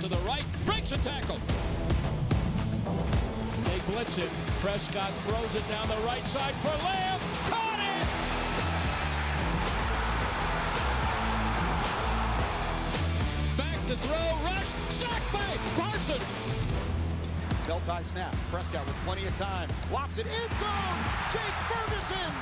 to the right, breaks a tackle. They blitz it. Prescott throws it down the right side for Lamb. Caught it! Back to throw, rush, sacked by Parsons. Belt-tie snap. Prescott with plenty of time. Locks it in zone. Jake Ferguson.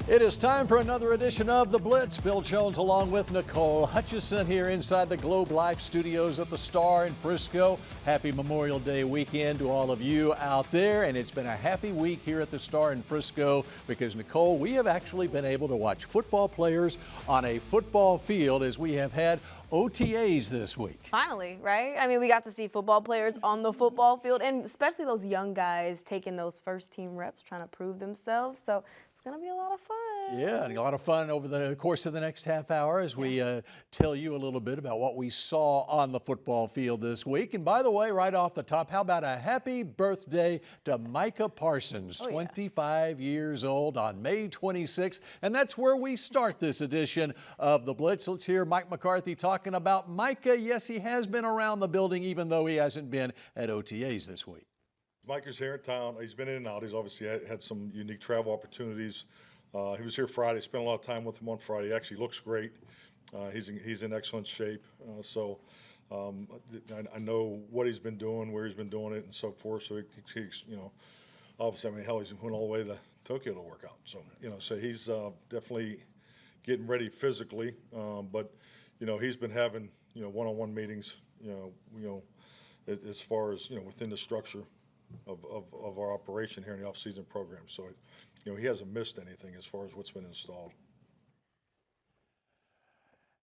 It is time for another edition of The Blitz. Bill Jones along with Nicole Hutchison here inside the Globe Life studios at the Star in Frisco. Happy Memorial Day weekend to all of you out there. And it's been a happy week here at the Star in Frisco because, Nicole, we have actually been able to watch football players on a football field as we have had OTAs this week. Finally, right? I mean, we got to see football players on the football field, and especially those young guys taking those first team reps, trying to prove themselves. So it's going to be a lot of fun. Yeah, and a lot of fun over the course of the next half hour as we tell you a little bit about what we saw on the football field this week. And by the way, right off the top, how about a happy birthday to Micah Parsons, 25 years old on May 26th. And that's where we start this edition of The Blitz. Let's hear Mike McCarthy talking about Micah. Yes, he has been around the building, even though he hasn't been at OTAs this week. Micah's here in town. He's been in and out. He's obviously had some unique travel opportunities. He was here Friday. Spent a lot of time with him on Friday. He actually looks great. He's in excellent shape. I know what he's been doing, where he's been doing it, and so forth. So he's obviously, I mean, hell, he's went all the way to Tokyo to work out. So he's definitely getting ready physically. But he's been having one-on-one meetings. As far as within the structure of our operation here in the off-season program. So, he hasn't missed anything as far as what's been installed.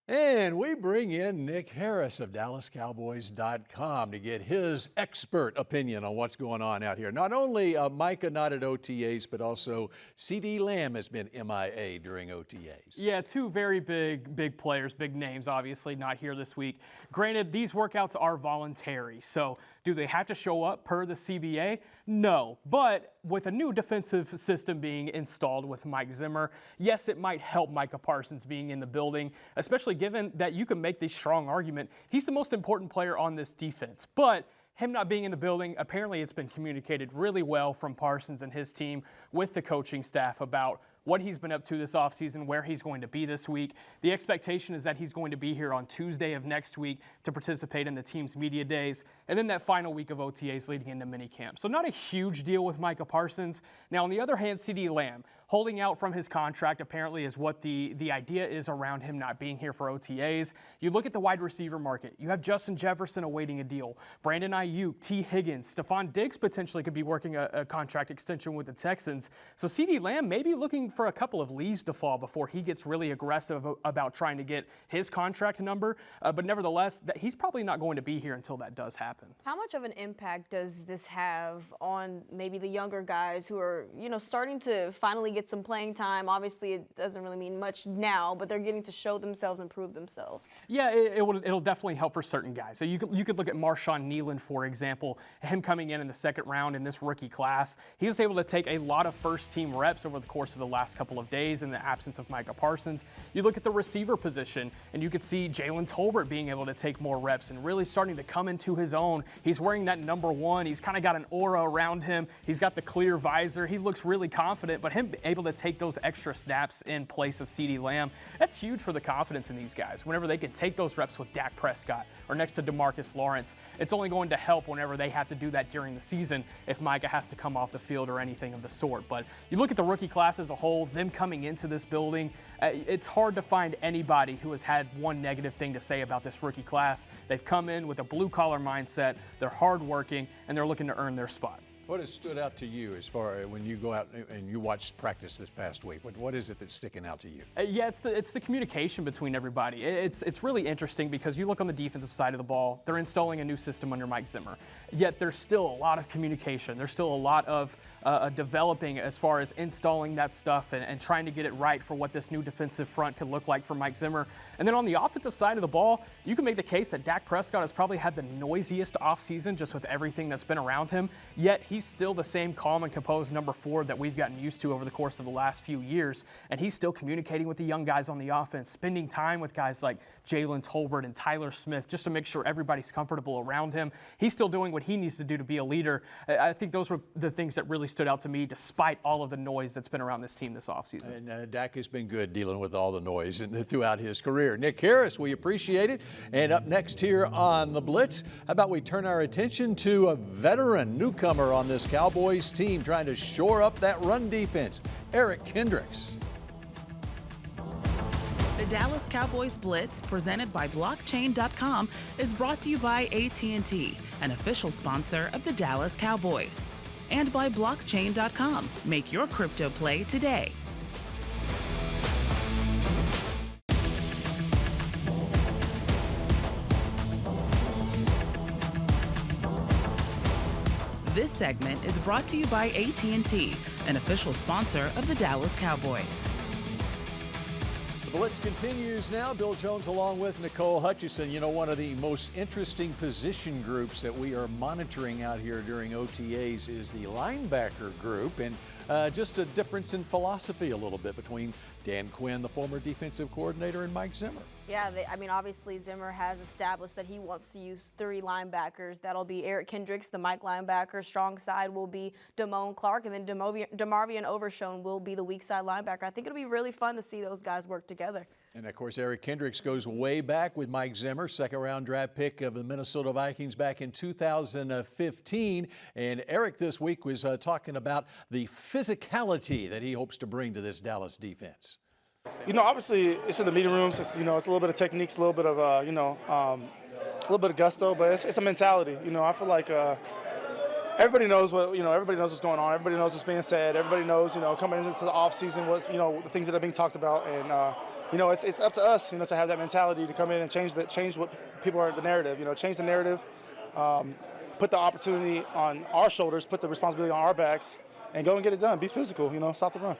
And we bring in Nick Harris of DallasCowboys.com to get his expert opinion on what's going on out here. Not only Micah not at OTAs, but also CeeDee Lamb has been MIA during OTAs. Yeah, two very big players, big names, obviously not here this week. Granted, these workouts are voluntary, so do they have to show up per the CBA? No, but with a new defensive system being installed with Mike Zimmer, yes, it might help Micah Parsons being in the building, especially given that you can make the strong argument he's the most important player on this defense. But him not being in the building, apparently it's been communicated really well from Parsons and his team with the coaching staff about what he's been up to this offseason, where he's going to be this week. The expectation is that he's going to be here on Tuesday of next week to participate in the team's media days, and then that final week of OTAs leading into minicamp. So not a huge deal with Micah Parsons. Now, on the other hand, CeeDee Lamb, holding out from his contract apparently is what the idea is around him not being here for OTAs. You look at the wide receiver market. You have Justin Jefferson awaiting a deal. Brandon Ayuk, T. Higgins, Stephon Diggs potentially could be working a contract extension with the Texans. So CeeDee Lamb may be looking for a couple of leaves to fall before he gets really aggressive about trying to get his contract number. But nevertheless, he's probably not going to be here until that does happen. How much of an impact does this have on maybe the younger guys who are, starting to finally get some playing time? Obviously, it doesn't really mean much now, but they're getting to show themselves and prove themselves. Yeah, it'll definitely help for certain guys. So you could look at Marshawn Nealon, for example, him coming in the second round in this rookie class. He was able to take a lot of first-team reps over the course of the last couple of days in the absence of Micah Parsons. You look at the receiver position, and you could see Jalen Tolbert being able to take more reps and really starting to come into his own. He's wearing that number 1. He's kind of got an aura around him. He's got the clear visor. He looks really confident, but him able to take those extra snaps in place of CeeDee Lamb, that's huge for the confidence in these guys. Whenever they can take those reps with Dak Prescott or next to DeMarcus Lawrence, it's only going to help whenever they have to do that during the season if Micah has to come off the field or anything of the sort. But you look at the rookie class as a whole, them coming into this building, it's hard to find anybody who has had one negative thing to say about this rookie class. They've come in with a blue-collar mindset, they're hardworking, and they're looking to earn their spot. What has stood out to you as far as when you go out and you watch practice this past week? What is it that's sticking out to you? Yeah, it's the communication between everybody. It's really interesting because you look on the defensive side of the ball, they're installing a new system under Mike Zimmer. Yet there's still a lot of communication. There's still a lot of developing as far as installing that stuff and trying to get it right for what this new defensive front could look like for Mike Zimmer. And then on the offensive side of the ball, you can make the case that Dak Prescott has probably had the noisiest offseason just with everything that's been around him, yet he's still the same calm and composed number 4 that we've gotten used to over the course of the last few years. And he's still communicating with the young guys on the offense, spending time with guys like Jalen Tolbert and Tyler Smith just to make sure everybody's comfortable around him. He's still doing what he needs to do to be a leader. I think those were the things that really stood out to me despite all of the noise that's been around this team this offseason. And Dak has been good dealing with all the noise throughout his career. Nick Harris, we appreciate it. And up next here on the Blitz, how about we turn our attention to a veteran newcomer on this Cowboys team trying to shore up that run defense, Eric Kendricks. The Dallas Cowboys Blitz, presented by Blockchain.com, is brought to you by AT&T, an official sponsor of the Dallas Cowboys, and by Blockchain.com. Make your crypto play today. This segment is brought to you by AT&T, an official sponsor of the Dallas Cowboys. The Blitz continues now. Bill Jones along with Nicole Hutchison. You know, one of the most interesting position groups that we are monitoring out here during OTAs is the linebacker group, and just a difference in philosophy a little bit between Dan Quinn, the former defensive coordinator, and Mike Zimmer. Yeah, I mean, obviously Zimmer has established that he wants to use 3 linebackers. That'll be Eric Kendricks, the Mike linebacker. Strong side will be Damone Clark, and then DeMarvion Overshown will be the weak side linebacker. I think it'll be really fun to see those guys work together. And, of course, Eric Kendricks goes way back with Mike Zimmer, second-round draft pick of the Minnesota Vikings back in 2015. And Eric this week was talking about the physicality that he hopes to bring to this Dallas defense. You know, obviously it's in the meeting rooms. It's, you know, it's a little bit of techniques, a little bit of, a little bit of gusto, but it's a mentality. You know, I feel like everybody knows everybody knows what's going on. Everybody knows what's being said. Everybody knows, you know, coming into the off season, what, you know, the things that are being talked about. And, you know, it's up to us, you know, to have that mentality to come in and change what people are, the narrative, you know, change the narrative, put the opportunity on our shoulders, put the responsibility on our backs, and go and get it done. Be physical, you know, stop the run.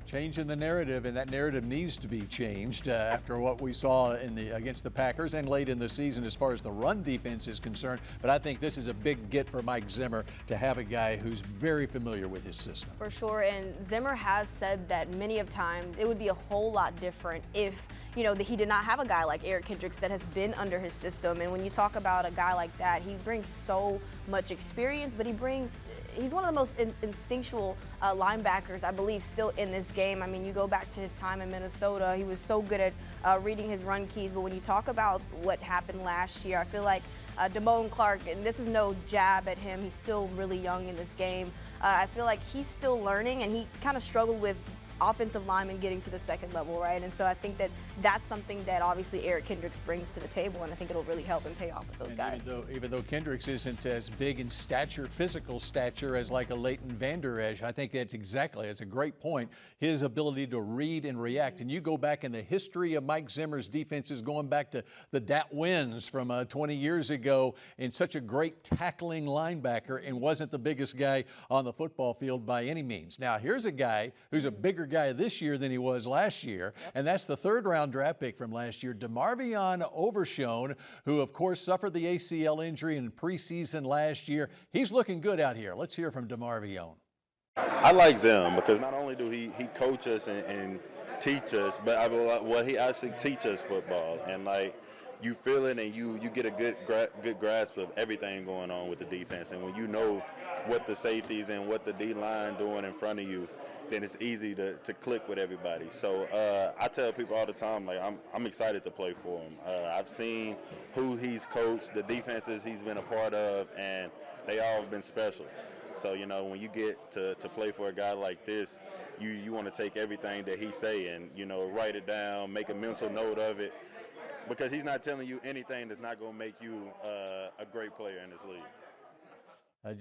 Changing the narrative, and that narrative needs to be changed after what we saw against the Packers and late in the season as far as the run defense is concerned. But I think this is a big get for Mike Zimmer to have a guy who's very familiar with his system. For sure, and Zimmer has said that many of times it would be a whole lot different if, you know, he did not have a guy like Eric Kendricks that has been under his system. And when you talk about a guy like that, he brings so much experience, but he's one of the most instinctual linebackers, I believe, still in this game. I mean, you go back to his time in Minnesota, he was so good at reading his run keys. But when you talk about what happened last year, I feel like Damone Clark, and this is no jab at him, he's still really young in this game. I feel like he's still learning, and he kind of struggled with offensive linemen getting to the second level, right? And so I think that that's something that obviously Eric Kendricks brings to the table, and I think it'll really help and pay off with those guys. Even though Kendricks isn't as big in physical stature as like a Leighton Vander Esch, I think it's a great point, his ability to read and react. And you go back in the history of Mike Zimmer's defenses, going back to the Dat Wins from 20 years ago, and such a great tackling linebacker, and wasn't the biggest guy on the football field by any means. Now, here's a guy who's a bigger guy this year than he was last year, and that's the third-round draft pick from last year, DeMarvion Overshown, who, of course, suffered the ACL injury in preseason last year. He's looking good out here. Let's hear from DeMarvion. I like Zim because not only do he coach us and teach us, but he actually teaches football, and like you feel it and you get a good grasp of everything going on with the defense. And when you know what the safeties and what the D-line doing in front of you, then it's easy to click with everybody. So I tell people all the time, like I'm excited to play for him. I've seen who he's coached, the defenses he's been a part of, and they all have been special. So, you know, when you get to play for a guy like this, you want to take everything that he say and, you know, write it down, make a mental note of it, because he's not telling you anything that's not going to make you a great player in this league.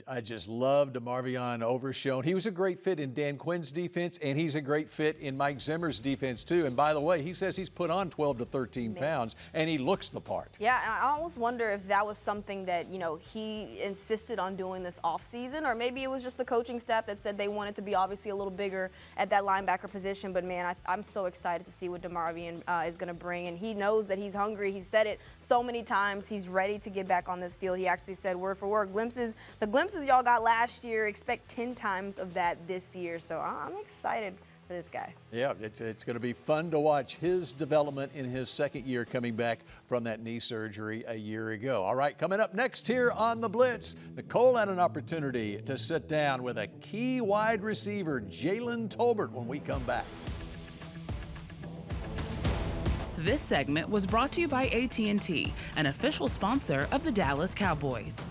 I just love DeMarvion Overshown. He was a great fit in Dan Quinn's defense, and he's a great fit in Mike Zimmer's defense, too. And by the way, he says he's put on 12 to 13 pounds, and he looks the part. Yeah, and I almost wonder if that was something that, he insisted on doing this offseason, or maybe it was just the coaching staff that said they wanted to be obviously a little bigger at that linebacker position. But, man, I'm so excited to see what DeMarvion is going to bring. And he knows that he's hungry. He said it so many times. He's ready to get back on this field. He actually said word for word, the glimpses y'all got last year, expect 10 times of that this year. So I'm excited for this guy. Yeah, it's going to be fun to watch his development in his second year coming back from that knee surgery a year ago. All right, coming up next here on the Blitz, Nicole had an opportunity to sit down with a key wide receiver, Jalen Tolbert, when we come back. This segment was brought to you by AT&T, an official sponsor of the Dallas Cowboys.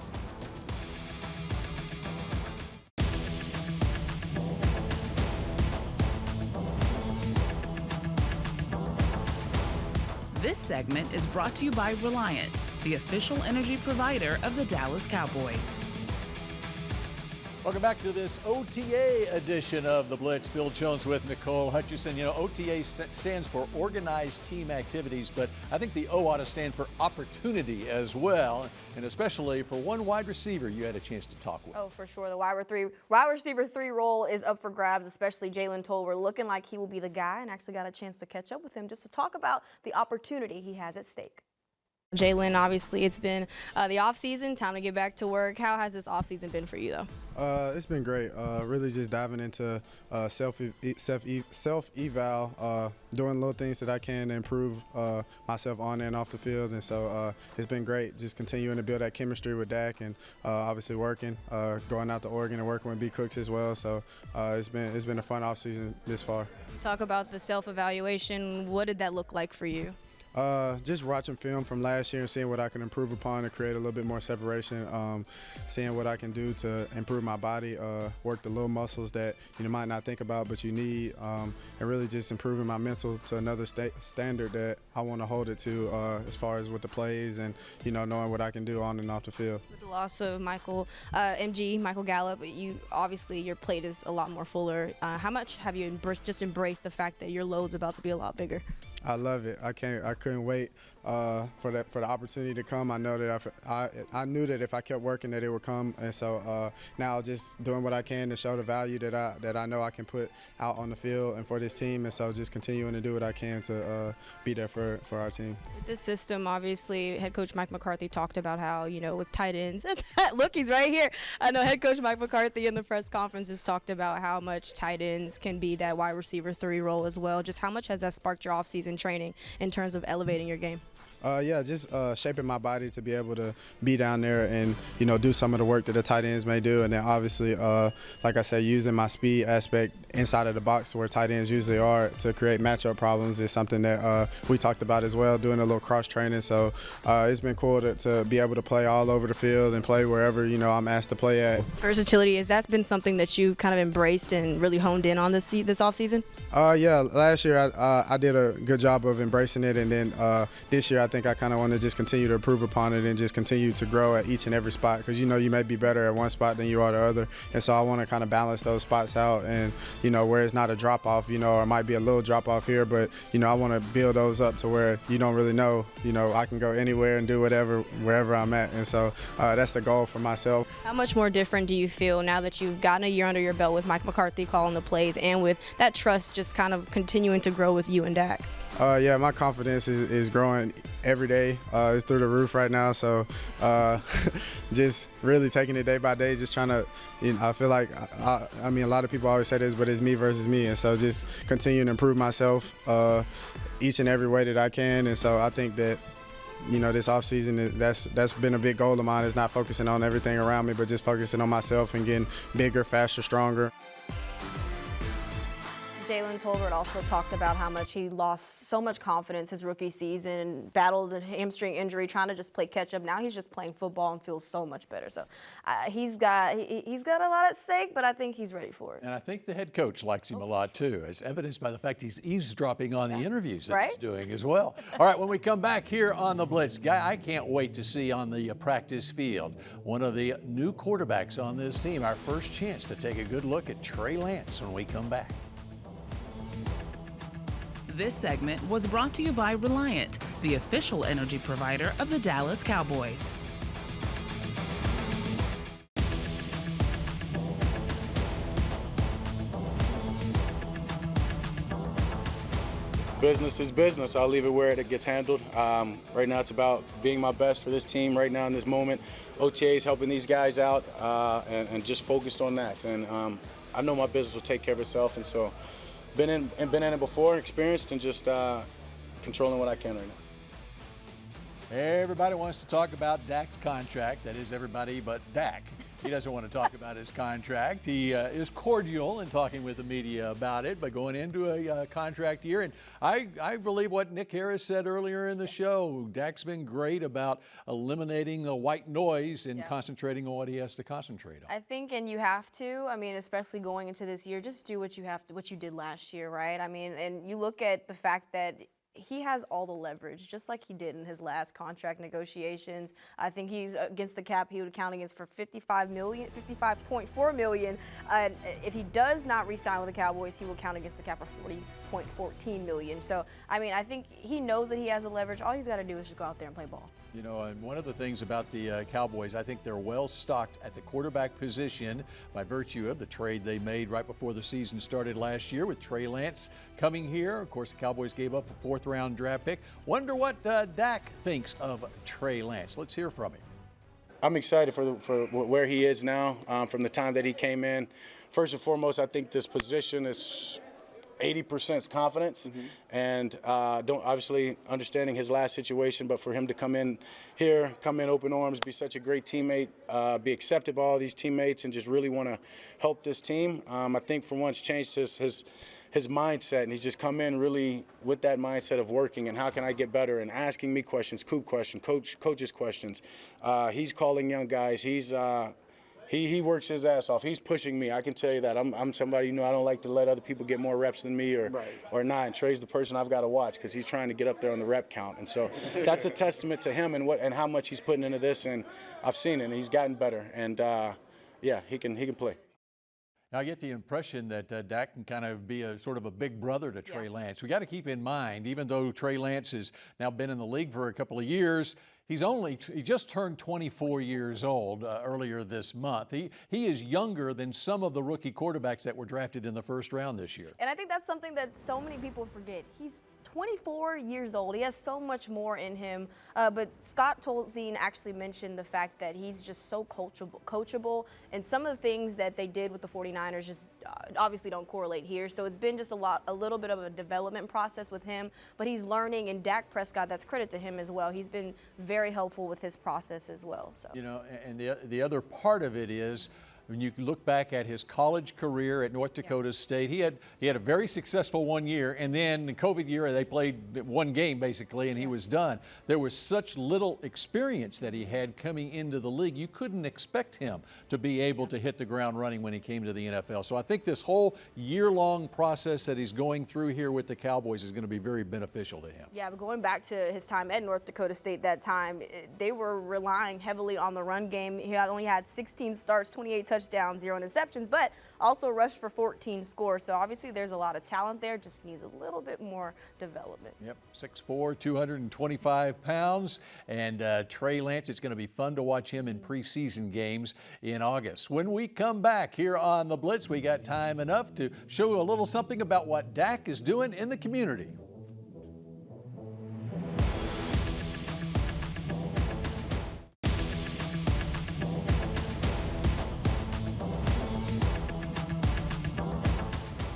This segment is brought to you by Reliant, the official energy provider of the Dallas Cowboys. Welcome back to this OTA edition of the Blitz. Bill Jones with Nicole Hutchison. OTA stands for Organized Team Activities, but I think the O ought to stand for opportunity as well, and especially for one wide receiver you had a chance to talk with. Oh, for sure. The wide receiver 3 role is up for grabs, especially Jalen Tolbert, looking like he will be the guy, and actually got a chance to catch up with him just to talk about the opportunity he has at stake. Jalen, obviously it's been the offseason, time to get back to work. How has this offseason been for you, though? It's been great. Really just diving into self-eval, doing little things that I can to improve myself on and off the field. And so it's been great just continuing to build that chemistry with Dak and obviously working, going out to Oregon and working with B. Cooks as well. So it's been a fun offseason this far. Talk about the self-evaluation. What did that look like for you? Just watching film from last year and seeing what I can improve upon to create a little bit more separation, seeing what I can do to improve my body, work the little muscles that you might not think about but you need, and really just improving my mental to another standard that I want to hold it to as far as with the plays and knowing what I can do on and off the field. With the loss of Michael Gallup, your plate is a lot more fuller. How much have you just embraced the fact that your load's about to be a lot bigger? I love it. I couldn't wait for the opportunity to come. I know that I knew that if I kept working that it would come, and so now just doing what I can to show the value that I know I can put out on the field and for this team, and so just continuing to do what I can to be there for our team. With this system, obviously, head coach Mike McCarthy talked about how with tight ends. Look, he's right here. I know head coach Mike McCarthy in the press conference just talked about how much tight ends can be that wide receiver 3 role as well. Just how much has that sparked your offseason training in terms of elevating your game? Just shaping my body to be able to be down there and, do some of the work that the tight ends may do. And then obviously, like I said, using my speed aspect inside of the box where tight ends usually are to create matchup problems is something that we talked about as well, doing a little cross training. So it's been cool to be able to play all over the field and play wherever, I'm asked to play at. Versatility, has that been something that you've kind of embraced and really honed in on this offseason? Yeah, last year I did a good job of embracing it. And then this year I think I kind of want to just continue to improve upon it and just continue to grow at each and every spot because you may be better at one spot than you are the other, and so I want to kind of balance those spots out and where it's not a drop off, or it might be a little drop off here, but I want to build those up to where you don't really know, I can go anywhere and do whatever wherever I'm at, and so that's the goal for myself. How much more different do you feel now that you've gotten a year under your belt with Mike McCarthy calling the plays and with that trust just kind of continuing to grow with you and Dak? Yeah, my confidence is growing every day. It's through the roof right now. So just really taking it day by day, just trying to, I feel like, I mean, a lot of people always say this, but it's me versus me. And so just continuing to improve myself each and every way that I can. And so I think that, this offseason, that's been a big goal of mine, is not focusing on everything around me, but just focusing on myself and getting bigger, faster, stronger. Jalen Tolbert also talked about how much he lost so much confidence his rookie season, battled a hamstring injury, trying to just play catch up. Now he's just playing football and feels so much better. So he's got a lot at stake, but I think he's ready for it. And I think the head coach likes him a lot too, as evidenced by the fact he's eavesdropping on the interviews that he's doing as well. All right, when we come back here on the Blitz, guy I can't wait to see on the practice field, one of the new quarterbacks on this team. Our first chance to take a good look at Trey Lance when we come back. This segment was brought to you by Reliant, the official energy provider of the Dallas Cowboys. Business is business. I'll leave it where it gets handled. Right now it's about being my best for this team right now in this moment. OTAs helping these guys out and just focused on that. And I know my business will take care of itself, and so been in it before, experienced, and just controlling what I can right now. Everybody wants to talk about Dak's contract. That is everybody but Dak. He doesn't want to talk about his contract. He is cordial in talking with the media about it, but going into a contract year. And I believe what Nick Harris said earlier in the show. Dak's been great about eliminating the white noise and concentrating on what he has to concentrate on. I think, and you have to. I mean, especially going into this year, just do what you did last year, right? I mean, and you look at the fact that he has all the leverage, just like he did in his last contract negotiations. I think he's against the cap. He would count against for $55.4 million. If he does not re-sign with the Cowboys, he will count against the cap for $40.14 million. So, I mean, I think he knows that he has the leverage. All he's got to do is just go out there and play ball. You know, and one of the things about the Cowboys, I think they're well stocked at the quarterback position by virtue of the trade they made right before the season started last year with Trey Lance coming here. Of course, the Cowboys gave up a 4th-round draft pick. Wonder what Dak thinks of Trey Lance. Let's hear from him. I'm excited for where he is now, from the time that he came in. First and foremost, I think this position is 80% confidence, and don't obviously understanding his last situation, but for him to come in here, come in open arms, be such a great teammate, be accepted by all these teammates, and just really want to help this team. I think for once changed his mindset, and he's just come in really with that mindset of working and how can I get better, and asking me questions, Coop questions, coaches questions. He's calling young guys. He works his ass off. He's pushing me. I can tell you that. I'm somebody, I don't like to let other people get more reps than me or not. And Trey's the person I've got to watch because he's trying to get up there on the rep count. And so that's a testament to him and how much he's putting into this. And I've seen it, and he's gotten better. And, he can play. Now, I get the impression that Dak can kind of be a sort of a big brother to Trey Lance. We got to keep in mind, even though Trey Lance has now been in the league for a couple of years, he just turned 24 years old earlier this month. He is younger than some of the rookie quarterbacks that were drafted in the 1st round this year. And I think that's something that so many people forget. He's 24 years old. He has so much more in him. But Scott Tolzien actually mentioned the fact that he's just so coachable. And some of the things that they did with the 49ers just obviously don't correlate here. So it's been just a little bit of a development process with him. But he's learning, and Dak Prescott, that's credit to him as well. He's been very helpful with his process as well. So. And the other part of it is, when you look back at his college career at North Dakota State, he had a very successful 1 year, and then the COVID year they played 1 game basically, and he was done. There was such little experience that he had coming into the league. You couldn't expect him to be able to hit the ground running when he came to the NFL. So I think this whole year-long process that he's going through here with the Cowboys is going to be very beneficial to him. Yeah, but going back to his time at North Dakota State that time, they were relying heavily on the run game. He only had 16 starts, 28 touchdowns, 0 interceptions, but also rushed for 14 scores. So obviously there's a lot of talent there, just needs a little bit more development. Yep, 6'4", 225 pounds. And Trey Lance, it's going to be fun to watch him in preseason games in August. When we come back here on The Blitz, we got time enough to show you a little something about what Dak is doing in the community.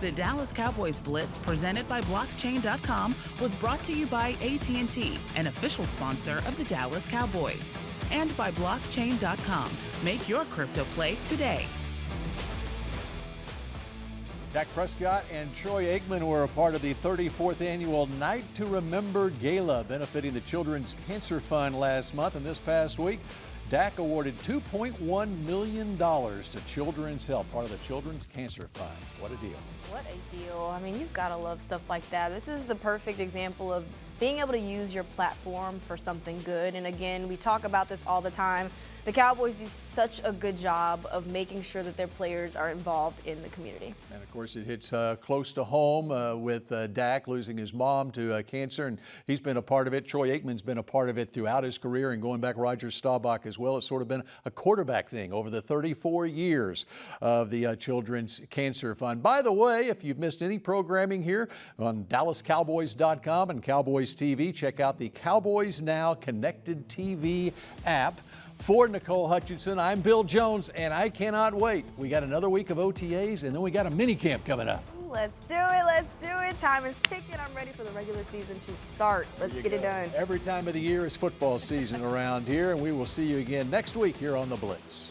The Dallas Cowboys Blitz, presented by Blockchain.com, was brought to you by AT&T, an official sponsor of the Dallas Cowboys, and by Blockchain.com. Make your crypto play today. Dak Prescott and Troy Aikman were a part of the 34th annual Night to Remember Gala benefiting the Children's Cancer Fund last month. And this past week, Dak awarded $2.1 million to Children's Health, part of the Children's Cancer Fund. What a deal. What a deal. I mean, you've got to love stuff like that. This is the perfect example of being able to use your platform for something good. And again, we talk about this all the time. The Cowboys do such a good job of making sure that their players are involved in the community. And of course, it hits close to home with Dak losing his mom to cancer, and he's been a part of it. Troy Aikman's been a part of it throughout his career, and going back, Roger Staubach as well. It's sort of been a quarterback thing over the 34 years of the Children's Cancer Fund. By the way, if you've missed any programming here on DallasCowboys.com and Cowboys TV, check out the Cowboys Now Connected TV app. For Nicole Hutchison, I'm Bill Jones, and I cannot wait. We got another week of OTAs, and then we got a mini camp coming up. Let's do it. Let's do it. Time is ticking. I'm ready for the regular season to start. Let's get it done. Every time of the year is football season around here, and we will see you again next week here on The Blitz.